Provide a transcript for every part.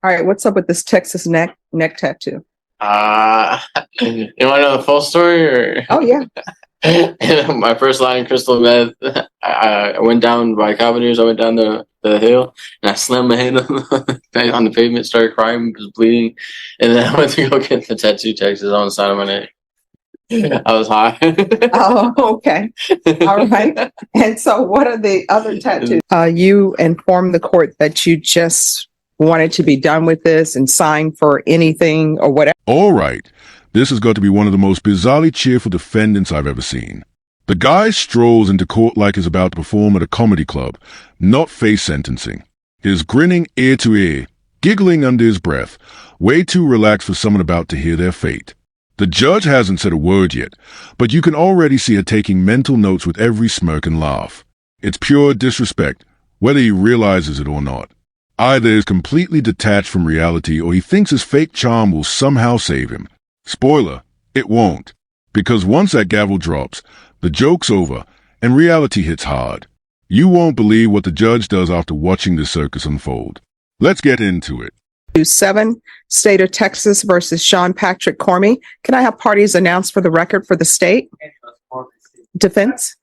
All right, what's up with this Texas neck tattoo? You want to know the full story? Or? Oh, yeah. My first line, crystal meth. I went down by Cavaliers. I went down the hill and I slammed my head on the pavement, started crying, was bleeding, and then I went to go get the tattoo Texas on the side of my neck. I was high. Oh, okay. All right. And so what are the other tattoos? You informed the court that you just wanted to be done with this and sign for anything or whatever. All right. This has got to be one of the most bizarrely cheerful defendants I've ever seen. The guy strolls into court like he's about to perform at a comedy club, not face sentencing. He's grinning ear to ear, giggling under his breath, way too relaxed for someone about to hear their fate. The judge hasn't said a word yet, but you can already see her taking mental notes with every smirk and laugh. It's pure disrespect, whether he realizes it or not. Either he's completely detached from reality or he thinks his fake charm will somehow save him. Spoiler, it won't. Because once that gavel drops, the joke's over and reality hits hard. You won't believe what the judge does after watching this circus unfold. Let's get into it. 7, State of Texas versus Sean Patrick Cormie. Can I have parties announced for the record for the state? Defense?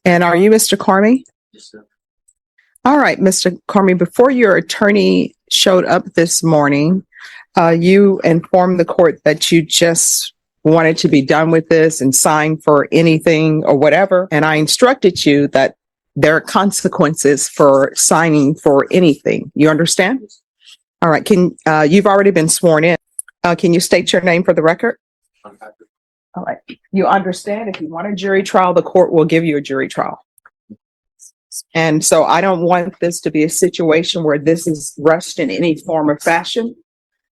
And are you Mr. Cormie? Yes, sir. All right, Mr. Cormie, before your attorney showed up this morning, you informed the court that you just wanted to be done with this and sign for anything or whatever. And I instructed you that there are consequences for signing for anything. You understand? All right. You've already been sworn in. Can you state your name for the record? All right. You understand if you want a jury trial, the court will give you a jury trial. And so I don't want this to be a situation where this is rushed in any form or fashion.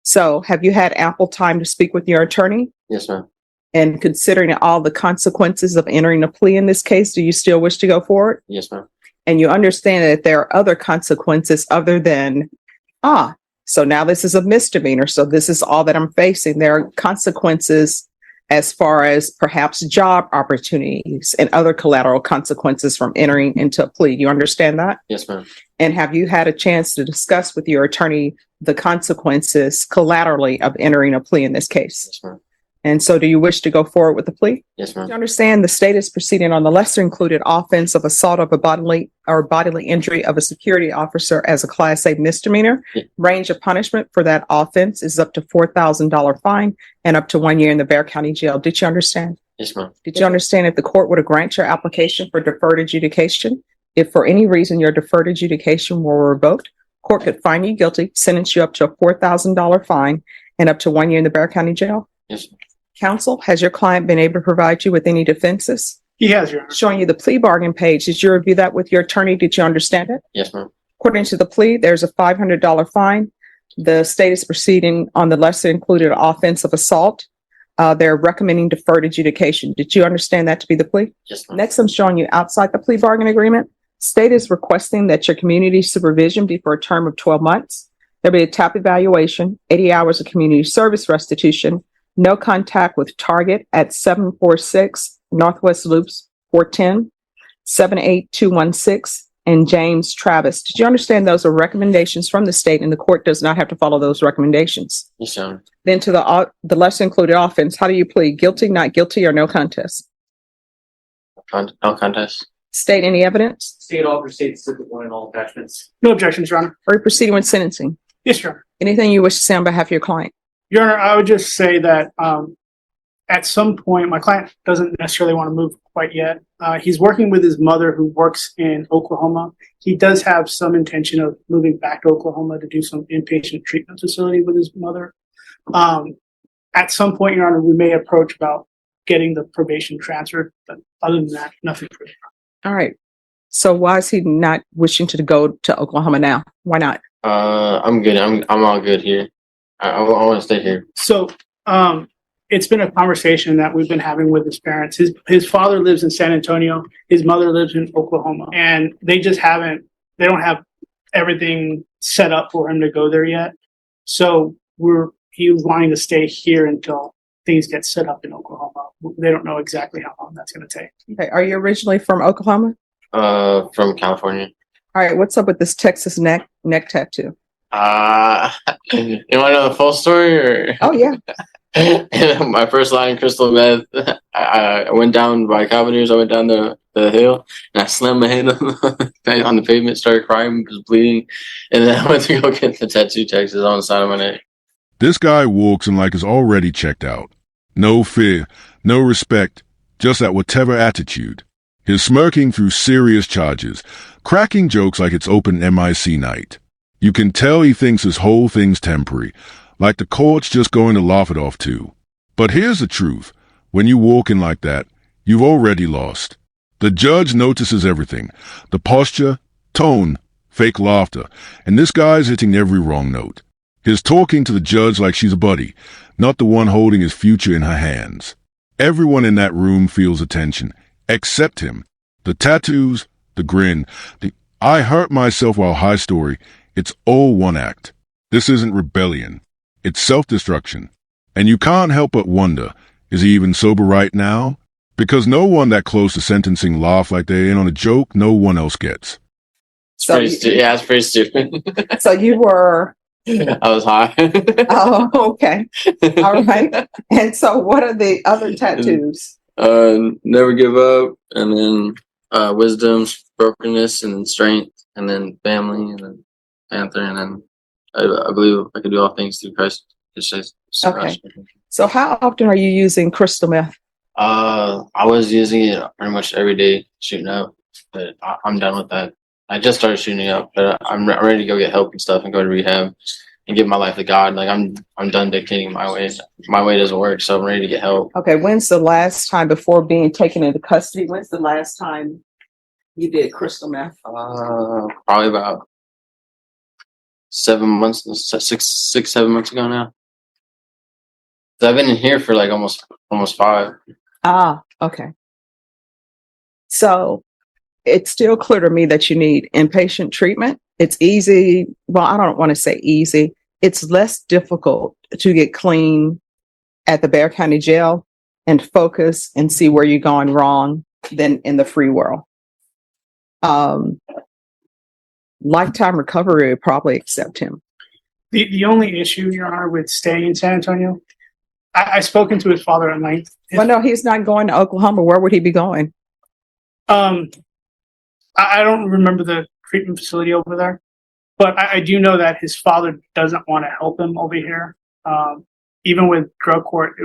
So have you had ample time to speak with your attorney? Yes, ma'am. And considering all the consequences of entering a plea in this case, do you still wish to go forward? Yes, ma'am. And you understand that there are other consequences other than, so now this is a misdemeanor. So this is all that I'm facing. There are consequences as far as perhaps job opportunities and other collateral consequences from entering into a plea. You understand that? Yes, ma'am. And have you had a chance to discuss with your attorney the consequences collaterally of entering a plea in this case? Yes, ma'am. And so do you wish to go forward with the plea? Yes, ma'am. You understand the state is proceeding on the lesser included offense of assault of a bodily injury of a security officer as a Class A misdemeanor. Yeah. Range of punishment for that offense is up to $4,000 fine and up to 1 year in the Bexar County Jail. Did you understand? Yes, ma'am. Did you understand if the court were to grant your application for deferred adjudication, if for any reason your deferred adjudication were revoked, court could find you guilty, sentence you up to a $4,000 fine and up to 1 year in the Bexar County Jail? Yes, ma'am. Counsel, has your client been able to provide you with any defenses? He has, Your Honor. Showing you the plea bargain page. Did you review that with your attorney? Did you understand it? Yes, ma'am. According to the plea, there's a $500 fine. The state is proceeding on the lesser included offense of assault. They're recommending deferred adjudication. Did you understand that to be the plea? Yes, ma'am. Next, I'm showing you outside the plea bargain agreement. State is requesting that your community supervision be for a term of 12 months. There'll be a TAP evaluation, 80 hours of community service restitution, no contact with target at 746 Northwest Loops 410, 78216, and James Travis. Did you understand those are recommendations from the state and the court does not have to follow those recommendations? Yes, ma'am. Then to the lesser included offense, how do you plead? Guilty, not guilty, or no contest? No contest. State any evidence? State all proceeds to one in all attachments. No objections, Your Honor. Are you proceeding with sentencing? Yes, Your Honor. Anything you wish to say on behalf of your client? Your Honor, I would just say that at some point, my client doesn't necessarily want to move quite yet. He's working with his mother who works in Oklahoma. He does have some intention of moving back to Oklahoma to do some inpatient treatment facility with his mother. At some point, Your Honor, we may approach about getting the probation transferred, but other than that, nothing further. All right. So why is he not wishing to go to Oklahoma now? Why not? I'm good. I'm all good here. I want to stay here. So it's been a conversation that we've been having with his parents. His father lives in San Antonio. His mother lives in Oklahoma. And they don't have everything set up for him to go there yet. So he was wanting to stay here until things get set up in Oklahoma. They don't know exactly how long that's going to take. Okay. Are you originally from Oklahoma? From California. All right. What's up with this Texas neck tattoo? You want to know the full story or? Oh, yeah. My first line, crystal meth. I went down by Cavaliers. I went down the hill and I slammed my head on the pavement, started crying, was bleeding, and then I went to go get the tattoo textures on the side of my neck. This guy walks in like he's already checked out. No fear, no respect, just that whatever attitude. He's smirking through serious charges, cracking jokes like it's open MIC night. You can tell he thinks this whole thing's temporary, like the court's just going to laugh it off too. But here's the truth. When you walk in like that, you've already lost. The judge notices everything. The posture, tone, fake laughter, and this guy's hitting every wrong note. He's talking to the judge like she's a buddy, not the one holding his future in her hands. Everyone in that room feels the tension, except him. The tattoos, the grin, the I hurt myself while high story, it's all one act. This isn't rebellion. It's self-destruction. And you can't help but wonder, is he even sober right now? Because no one that close to sentencing laugh like they're in on a joke no one else gets. Yeah, it's pretty stupid. So you were, I was high. oh, okay. All right. And so what are the other tattoos? Never give up, and then wisdom, brokenness, and then strength, and then family, and then Panther, and then I believe I can do all things through Christ. Okay. So how often are you using crystal meth? I was using it pretty much every day shooting up, but I'm done with that. I just started shooting up, but I'm ready to go get help and stuff and go to rehab and give my life to God. Like I'm done dictating my way. My way doesn't work, so I'm ready to get help. Okay. When's the last time before being taken into custody? When's the last time you did crystal meth? Probably about 7 months, 7 months ago now. So I've been in here for like almost 5. Ah, okay. So it's still clear to me that you need inpatient treatment. It's easy. Well, I don't want to say easy. It's less difficult to get clean at the Bexar County Jail and focus and see where you're going wrong than in the free world. Lifetime recovery would probably accept him. The only issue, Your Honor, with staying in San Antonio, I've spoken to his father at length. Well, no, he's not going to Oklahoma. Where would he be going? I don't remember the treatment facility over there, but I do know that his father doesn't want to help him over here. Even with drug court,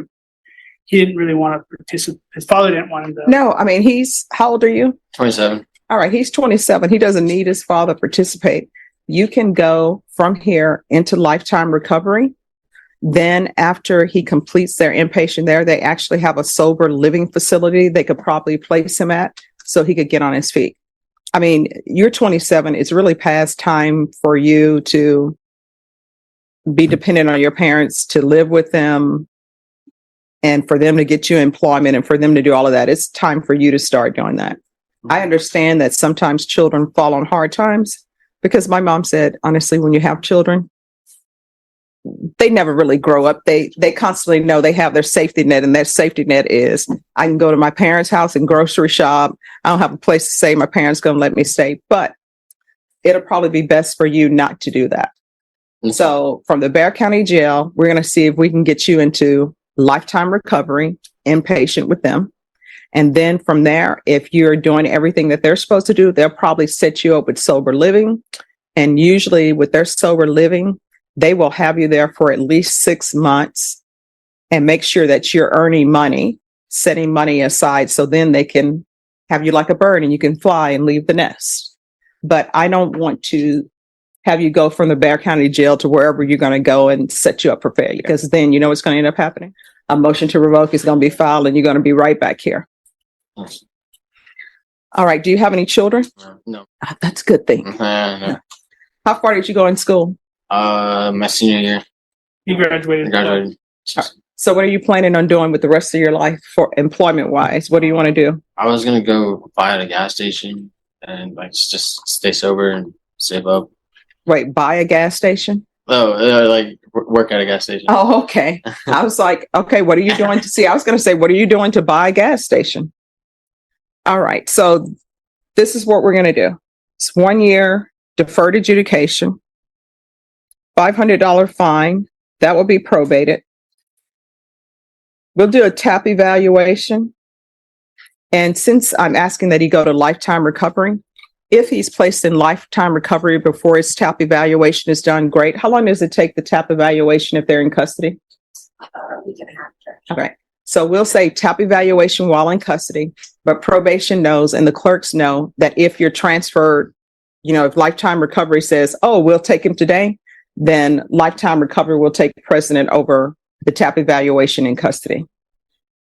he didn't really want to participate. His father didn't want him to. No, I mean, how old are you? 27. All right, he's 27. He doesn't need his father to participate. You can go from here into lifetime recovery. Then after he completes their inpatient there, they actually have a sober living facility they could probably place him at so he could get on his feet. I mean, you're 27. It's really past time for you to be dependent on your parents, to live with them, and for them to get you employment and for them to do all of that. It's time for you to start doing that. I understand that sometimes children fall on hard times because my mom said, honestly, when you have children, they never really grow up. They constantly know they have their safety net, and that safety net is I can go to my parents' house and grocery shop. I don't have a place to stay. My parents going to let me stay, but it'll probably be best for you not to do that. So from the Bexar County Jail, we're going to see if we can get you into lifetime recovery, inpatient with them. And then from there, if you're doing everything that they're supposed to do, they'll probably set you up with sober living. And usually with their sober living, they will have you there for at least 6 months and make sure that you're earning money, setting money aside. So then they can have you like a bird and you can fly and leave the nest. But I don't want to have you go from the Bexar County Jail to wherever you're going to go and set you up for failure, because then you know what's going to end up happening. A motion to revoke is going to be filed and you're going to be right back here. All right. Do you have any children? No. That's a good thing. No. How far did you go in school? My senior year. He graduated. So what are you planning on doing with the rest of your life for employment wise? What do you want to do? I was gonna go buy at a gas station and like just stay sober and save up. Wait, buy a gas station? Oh, like work at a gas station. Oh, okay. I was like, okay, what are you doing to see? I was going to say, what are you doing to buy a gas station? All right. So this is what we're going to do. It's 1 year deferred adjudication. $500 fine. That will be probated. We'll do a TAP evaluation. And since I'm asking that he go to lifetime recovery, if he's placed in lifetime recovery before his TAP evaluation is done, great. How long does it take the TAP evaluation if they're in custody? Week and a half. Okay. So we'll say TAP evaluation while in custody, but probation knows and the clerks know that if you're transferred, if lifetime recovery says, oh, we'll take him today, then lifetime recovery will take precedent over the TAP evaluation in custody.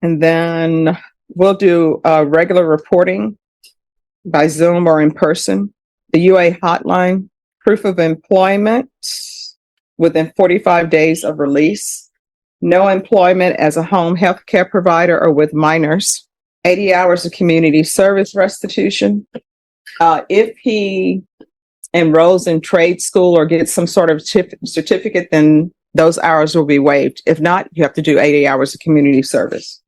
And then we'll do regular reporting by Zoom or in person, the UA hotline, proof of employment within 45 days of release, no employment as a home health care provider or with minors, 80 hours of community service restitution. If he enrolls in trade school or gets some sort of certificate, then those hours will be waived. If not, you have to do 80 hours of community service.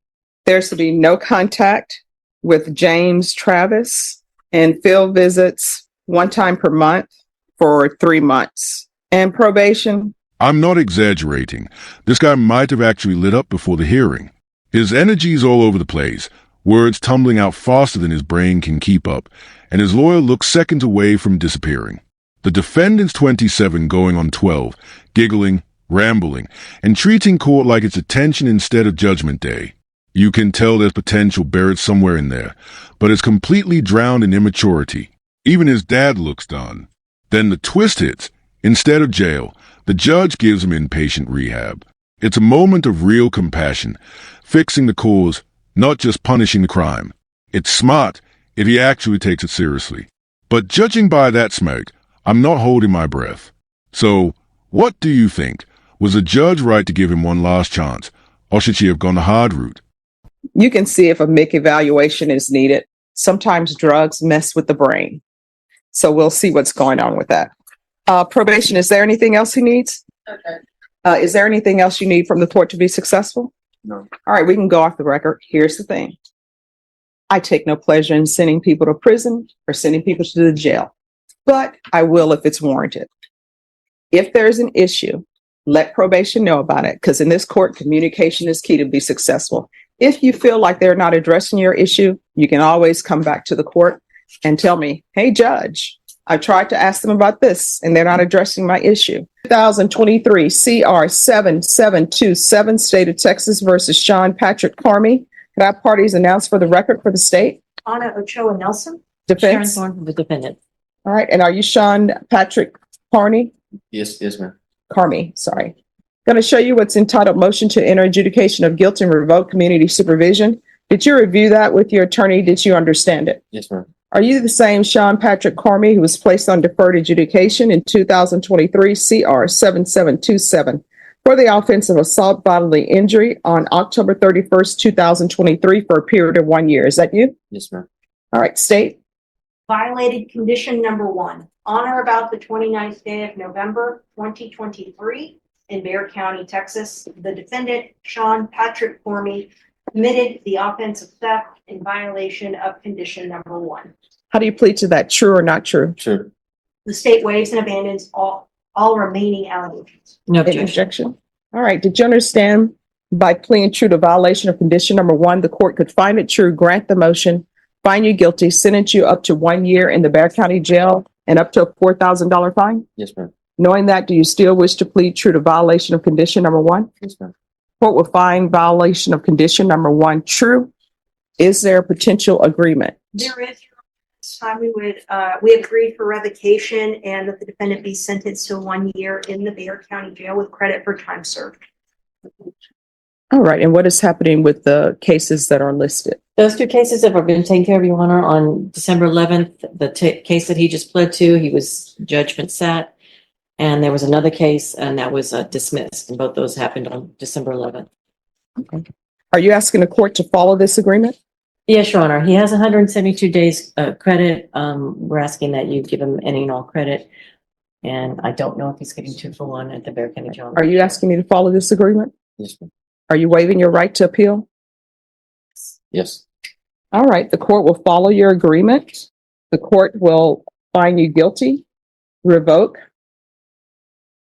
There's to be no contact with James Travis and field visits one time per month for 3 months. And probation. I'm not exaggerating. This guy might have actually lit up before the hearing. His energy's all over the place, words tumbling out faster than his brain can keep up, and his lawyer looks seconds away from disappearing. The defendant's 27 going on 12, giggling, rambling, and treating court like it's attention instead of judgment day. You can tell there's potential buried somewhere in there, but it's completely drowned in immaturity. Even his dad looks done. Then the twist hits. Instead of jail, the judge gives him inpatient rehab. It's a moment of real compassion, fixing the cause, not just punishing the crime. It's smart if he actually takes it seriously. But judging by that smirk, I'm not holding my breath. So, what do you think? Was the judge right to give him one last chance, or should she have gone the hard route? You can see if a MIC evaluation is needed. Sometimes drugs mess with the brain. So we'll see what's going on with that. Probation, is there anything else he needs? Okay. Is there anything else you need from the court to be successful? No. All right, we can go off the record. Here's the thing. I take no pleasure in sending people to prison or sending people to the jail, but I will if it's warranted. If there's an issue, let probation know about it, because in this court, communication is key to be successful. If you feel like they're not addressing your issue, you can always come back to the court and tell me, hey, judge, I tried to ask them about this and they're not addressing my issue. 2023 CR 7727, State of Texas versus Sean Patrick Carmy. Can I have parties announced for the record for the state? Anna Ochoa Nelson. Sharon Defense. Thorne from the defendant. All right. And are you Sean Patrick Carney? Yes, ma'am. Carmy, sorry. Going to show you what's entitled Motion to Enter Adjudication of Guilt and Revoke Community Supervision. Did you review that with your attorney? Did you understand it? Yes, ma'am. Are you the same Sean Patrick Carmy who was placed on deferred adjudication in 2023 CR 7727 for the offense of assault bodily injury on October 31st, 2023 for a period of 1 year? Is that you? Yes, ma'am. All right, state. Violated condition number 1. On or about the 29th day of November, 2023 in Bexar County, Texas, the defendant, Sean Patrick Carmy, committed the offense of theft in violation of condition number 1. How do you plead to that? True or not true? Sure. The state waives and abandons all remaining allegations. No Any objection. objection? All right. Did you understand by pleading true to violation of condition number 1, the court could find it true, grant the motion, find you guilty, sentence you up to 1 year in the Bexar County jail and up to a $4,000 fine? Yes, ma'am. Knowing that, do you still wish to plead true to violation of condition number 1? Yes, ma'am. Court will find violation of condition number 1 true. Is there a potential agreement? There is. This time we have agreed for revocation and that the defendant be sentenced to 1 year in the Bexar County jail with credit for time served. All right. And what is happening with the cases that are listed? Those 2 cases have been taken care of, Your Honor. On December 11th, the case that he just pled to, he was judgment sat. And there was another case and that was dismissed. And both those happened on December 11th. Okay. Are you asking the court to follow this agreement? Yes, Your Honor. He has 172 days credit. We're asking that you give him any and all credit. And I don't know if he's getting 2 for 1 at the Bexar County jail. Are you asking me to follow this agreement? Yes, ma'am. Are you waiving your right to appeal? Yes. All right. The court will follow your agreement. The court will find you guilty, revoke,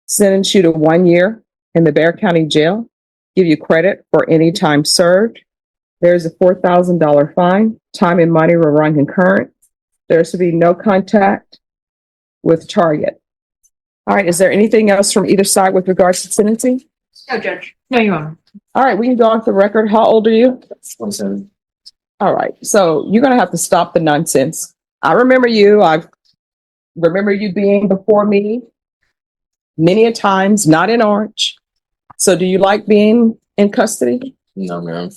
sentence you to 1 year in the Bear County Jail, give you credit for any time served. There's a $4,000 fine. Time and money will run concurrent. There's to be no contact with target. All right, is there anything else from either side with regards to sentencing? No, Judge. No, Your Honor. All right, we can go off the record. How old are you? 27. All right, so you're gonna have to stop the nonsense. I remember you. I remember you being before me many a times, not in Orange. So do you like being in custody? No, ma'am.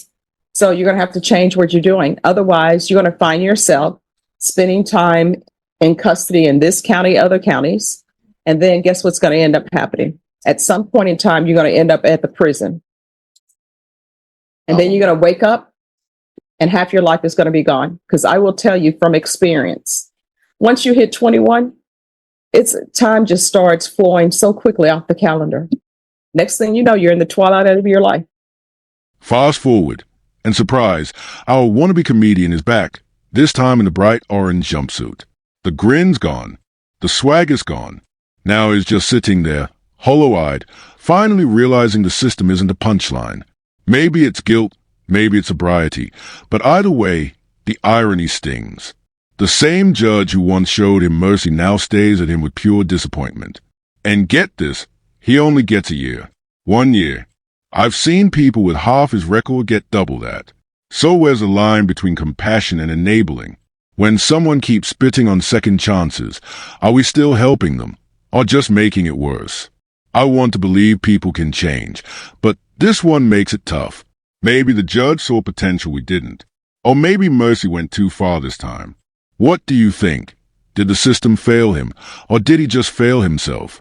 So you're gonna have to change what you're doing. Otherwise, you're gonna find yourself spending time in custody in this county, other counties. And then guess what's gonna end up happening? At some point in time, you're gonna end up at the prison. And then you're gonna wake up and half your life is gonna be gone. Because I will tell you from experience, once you hit 21, it's time just starts flowing so quickly off the calendar. Next thing you know, you're in the twilight of your life. Fast forward, and surprise, our wannabe comedian is back, this time in the bright orange jumpsuit. The grin's gone. The swag is gone. Now he's just sitting there, hollow-eyed, finally realizing the system isn't a punchline. Maybe it's guilt, maybe it's sobriety, but either way, the irony stings. The same judge who once showed him mercy now stares at him with pure disappointment. And get this, he only gets a year. 1 year. I've seen people with half his record get double that. So where's the line between compassion and enabling? When someone keeps spitting on second chances, are we still helping them, or just making it worse? I want to believe people can change, but this one makes it tough. Maybe the judge saw potential we didn't. Or maybe mercy went too far this time. What do you think? Did the system fail him, or did he just fail himself?